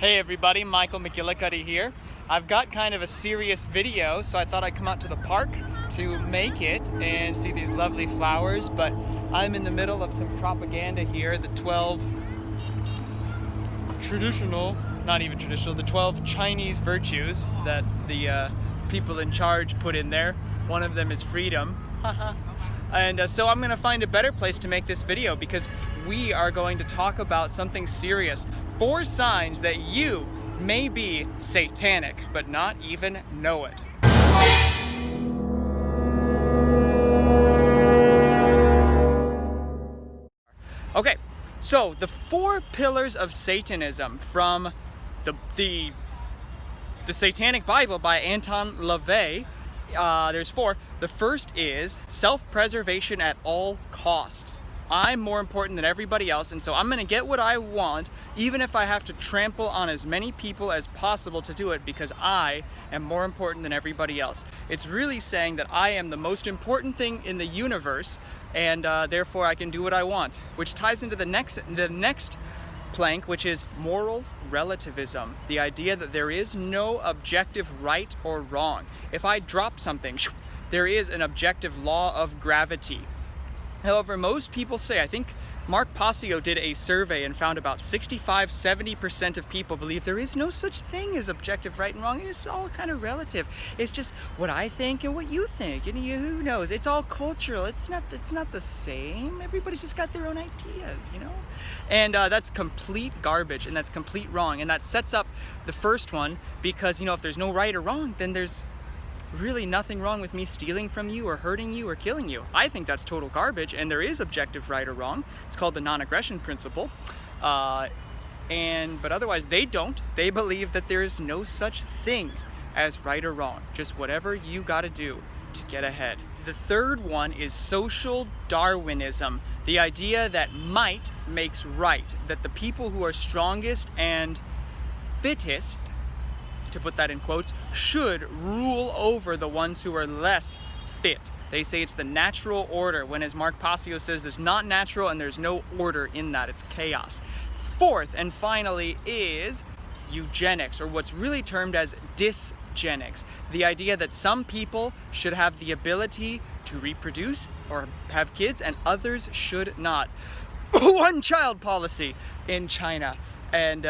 Hey everybody, Michael McGillicuddy here. I've got kind of a serious video, so I thought I'd come out to the park to make it and see these lovely flowers, but I'm in the middle of some propaganda here, the 12 the 12 Chinese virtues that the people in charge put in there. One of them is freedom. And so I'm gonna find a better place to make this video because we are going to talk about something serious. 4 signs that you may be satanic, but not even know it. Okay, so the 4 pillars of Satanism from the Satanic Bible by Anton LaVey. There's 4. The first is self-preservation at all costs. I'm more important than everybody else, and so I'm gonna get what I want, even if I have to trample on as many people as possible to do it, because I am more important than everybody else. It's really saying that I am the most important thing in the universe, and therefore I can do what I want, which ties into the next plank, which is moral relativism. The idea that there is no objective right or wrong. If I drop something, there is an objective law of gravity. However, most people say, I think Mark Passio did a survey and found about 65–70% of people believe there is no such thing as objective right and wrong. It's all kind of relative. It's just what I think and what you think, and who knows? It's all cultural. It's not the same. Everybody's just got their own ideas, you know? And that's complete garbage, and that's complete wrong. And that sets up the first one because, you know, if there's no right or wrong, then there's really nothing wrong with me stealing from you or hurting you or killing you. I think that's total garbage, and there is objective right or wrong. It's called the Nonaggression Principle. But otherwise they don't. They believe that there is no such thing as right or wrong, just whatever you gotta do to get ahead. The third one is social Darwinism, the idea that might makes right, that the people who are strongest and fittest, to put that in quotes, should rule over the ones who are less fit. They say it's the natural order, when, as Mark Passio says, there's not natural and there's no order in that, it's chaos. Fourth and finally is eugenics, or what's really termed as dysgenics, the idea that some people should have the ability to reproduce or have kids and others should not. One child policy in China, and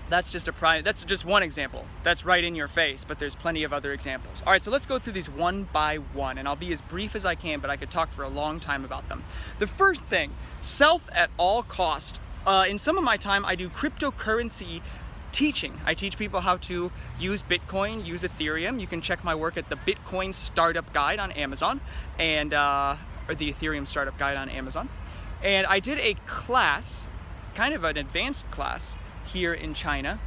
that's just one example. That's right in your face, but there's plenty of other examples. All right, so let's go through these one by one, and I'll be as brief as I can, but I could talk for a long time about them. The first thing, self at all cost. In some of my time, I do cryptocurrency teaching. I teach people how to use Bitcoin, use Ethereum. You can check my work at the Bitcoin Startup Guide on Amazon, and or the Ethereum Startup Guide on Amazon. And I did a class, kind of an advanced class, here in China,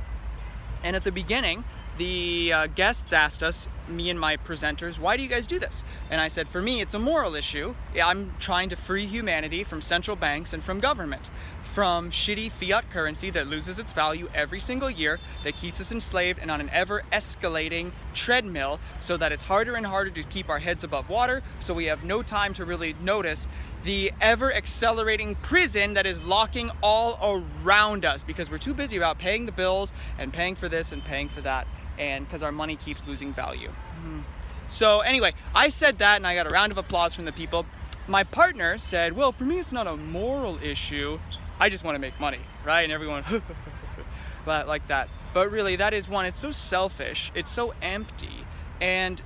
and at the beginning the guests asked us, me and my presenters, why do you guys do this? And I said, for me it's a moral issue. I'm trying to free humanity from central banks and from government, from shitty fiat currency that loses its value every single year, that keeps us enslaved and on an ever escalating treadmill, so that it's harder and harder to keep our heads above water, so we have no time to really notice the ever accelerating prison that is locking all around us, because we're too busy about paying the bills and paying for this and paying for that, and because our money keeps losing value. So anyway, I said that and I got a round of applause from the people. My partner said, well, for me it's not a moral issue, I just want to make money, right? And everyone like that. But really, that is one, it's so selfish, it's so empty, and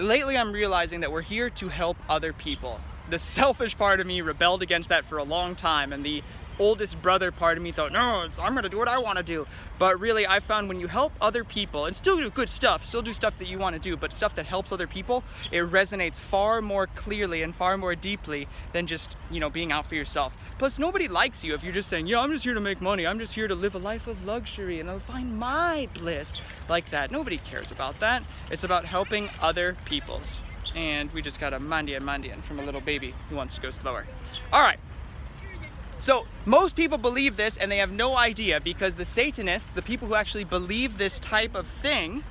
lately I'm realizing that we're here to help other people. The selfish part of me rebelled against that for a long time, and the oldest brother part of me thought, no, I'm gonna do what I want to do. But really, I found when you help other people, and still do good stuff, still do stuff that you want to do, but stuff that helps other people, it resonates far more clearly and far more deeply than just, you know, being out for yourself. Plus, nobody likes you if you're just saying, yeah, I'm just here to make money, I'm just here to live a life of luxury and I'll find my bliss, like that. Nobody cares about that. It's about helping other peoples. And we just got a mandian from a little baby who wants to go slower. All right. So most people believe this and they have no idea, because the Satanists, the people who actually believe this type of thing,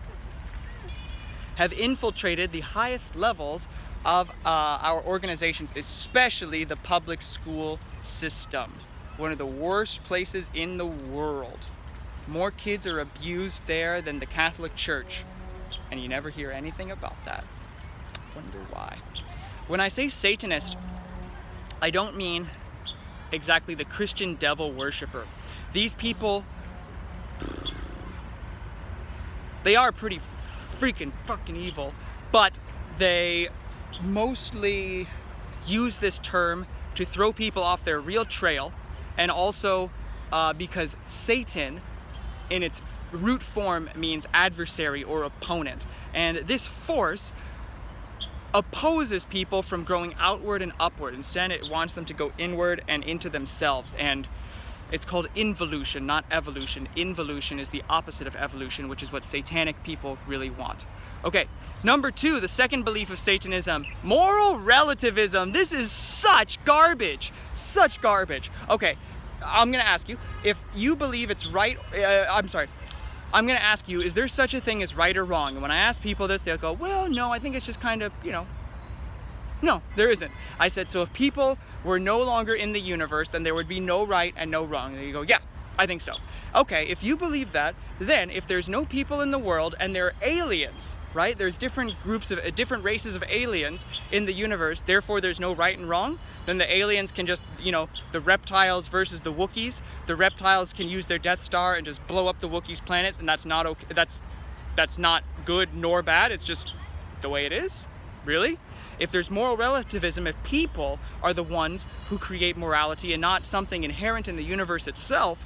have infiltrated the highest levels of our organizations, especially the public school system. one of the worst places in the world. More kids are abused there than the Catholic Church, and you never hear anything about that. Wonder why. When I say Satanist, I don't mean exactly the Christian devil worshiper. These people, they are pretty freaking fucking evil, but they mostly use this term to throw people off their real trail, and also because Satan in its root form means adversary or opponent, and this force opposes people from growing outward and upward. Instead, it wants them to go inward and into themselves, and it's called involution, not evolution. Involution is the opposite of evolution, which is what satanic people really want. Okay, number 2, the second belief of Satanism, moral relativism. This is such garbage, such garbage. Okay, I'm gonna ask you, if you believe it's right, I'm gonna ask you, is there such a thing as right or wrong? And when I ask people this, they'll go, well, no, I think it's just kind of, you know, no, there isn't. I said, so if people were no longer in the universe, then there would be no right and no wrong. And you go, yeah, I think so. Okay, if you believe that, then if there's no people in the world and there are aliens, right? There's different groups of, different races of aliens in the universe, therefore there's no right and wrong, then the aliens can just, you know, the reptiles versus the Wookiees, the reptiles can use their Death Star and just blow up the Wookiees' planet, and that's not okay, that's not good nor bad, it's just the way it is? Really? If there's moral relativism, if people are the ones who create morality and not something inherent in the universe itself,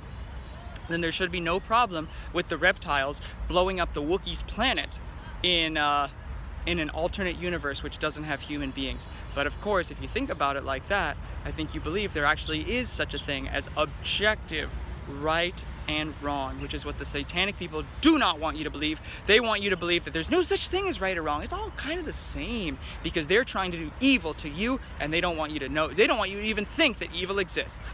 then there should be no problem with the reptiles blowing up the Wookiees' planet in an alternate universe which doesn't have human beings. But of course, if you think about it like that, I think you believe there actually is such a thing as objective right and wrong, which is what the satanic people do not want you to believe. They want you to believe that there's no such thing as right or wrong. It's all kind of the same, because they're trying to do evil to you, and they don't want you to know, they don't want you to even think that evil exists.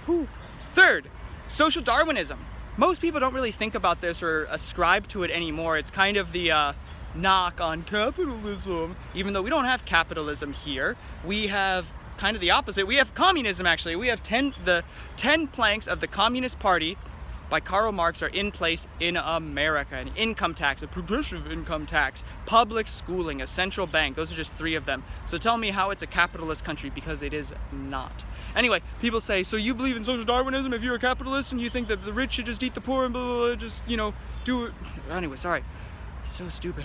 Whew. Third, social Darwinism. Most people don't really think about this or ascribe to it anymore. It's kind of the knock on capitalism, even though we don't have capitalism here. We have kind of the opposite. We have communism, actually. We have the 10 planks of the Communist Party by Karl Marx are in place in America. An income tax, a progressive income tax, public schooling, a central bank. Those are just 3 of them. So tell me how it's a capitalist country, because it is not. Anyway, people say, so you believe in social Darwinism if you're a capitalist and you think that the rich should just eat the poor and blah, blah, blah, just, you know, do it. Anyway, sorry. So stupid.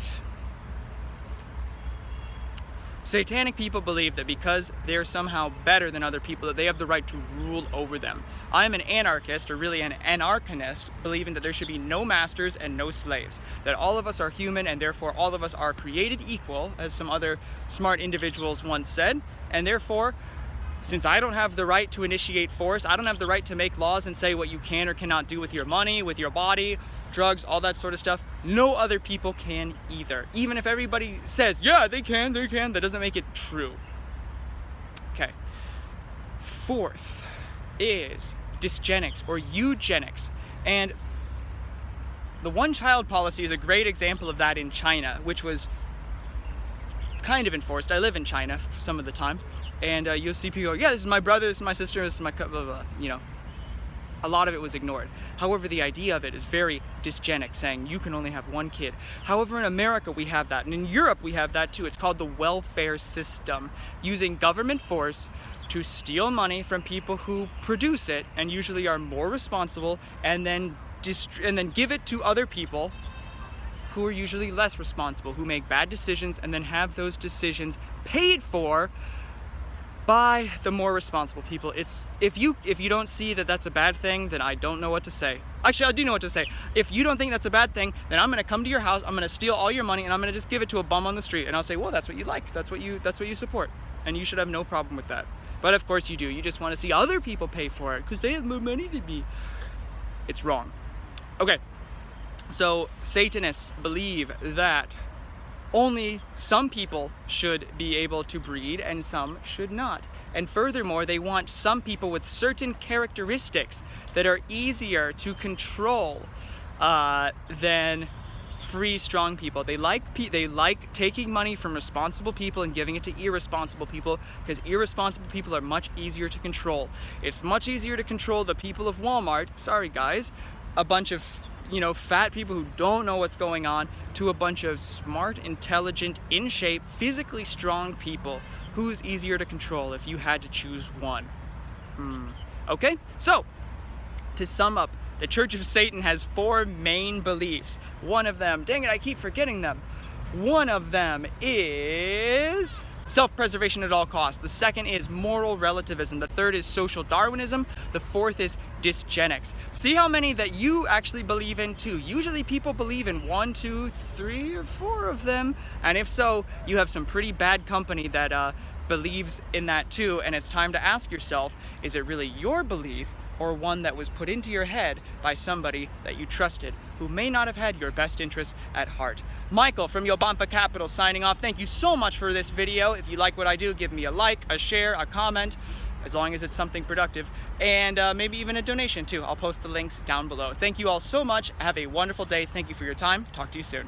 Satanic people believe that because they're somehow better than other people, that they have the right to rule over them. I'm an anarchist, or really an anarchinist, believing that there should be no masters and no slaves. That all of us are human, and therefore all of us are created equal, as some other smart individuals once said. And therefore, since I don't have the right to initiate force, I don't have the right to make laws and say what you can or cannot do with your money, with your body, drugs, all that sort of stuff, no other people can either. Even if everybody says, yeah, they can, that doesn't make it true. Okay. Fourth is dysgenics or eugenics. And the one-child policy is a great example of that in China, which was kind of enforced. I live in China for some of the time, and you'll see people go, yeah, this is my brother, this is my sister, this is my blah, blah, blah, you know. A lot of it was ignored. However, the idea of it is very dysgenic, saying you can only have one kid. However, in America we have that, and in Europe we have that too. It's called the welfare system, using government force to steal money from people who produce it and usually are more responsible, and then give it to other people who are usually less responsible, who make bad decisions, and then have those decisions paid for by the more responsible people. It's if you don't see that that's a bad thing, then I don't know what to say. Actually, I do know what to say. If you don't think that's a bad thing, then I'm gonna come to your house, I'm gonna steal all your money, and I'm gonna just give it to a bum on the street, and I'll say, well, that's what you like, that's what you support, and you should have no problem with that. But of course you do. You just want to see other people pay for it because they have more money than me. It's wrong. Okay, so Satanists believe that only some people should be able to breed and some should not. And furthermore, they want some people with certain characteristics that are easier to control than free, strong people. They like taking money from responsible people and giving it to irresponsible people, because irresponsible people are much easier to control. It's much easier to control the people of Walmart, sorry guys, a bunch of, you know, fat people who don't know what's going on, to a bunch of smart, intelligent, in shape, physically strong people. Who's easier to control if you had to choose one? Okay, so to sum up, the Church of Satan has 4 main beliefs. One of them, dang it, I keep forgetting them. One of them is self-preservation at all costs. The second is moral relativism. The third is social Darwinism. The fourth is dysgenics. See how many that you actually believe in too. Usually people believe in 1, 2, 3, or 4 of them. And if so, you have some pretty bad company that believes in that too. And it's time to ask yourself, is it really your belief, or one that was put into your head by somebody that you trusted, who may not have had your best interest at heart? Michael from Yobamfa Capital signing off. Thank you so much for this video. If you like what I do, give me a like, a share, a comment, as long as it's something productive, and maybe even a donation too. I'll post the links down below. Thank you all so much. Have a wonderful day. Thank you for your time. Talk to you soon.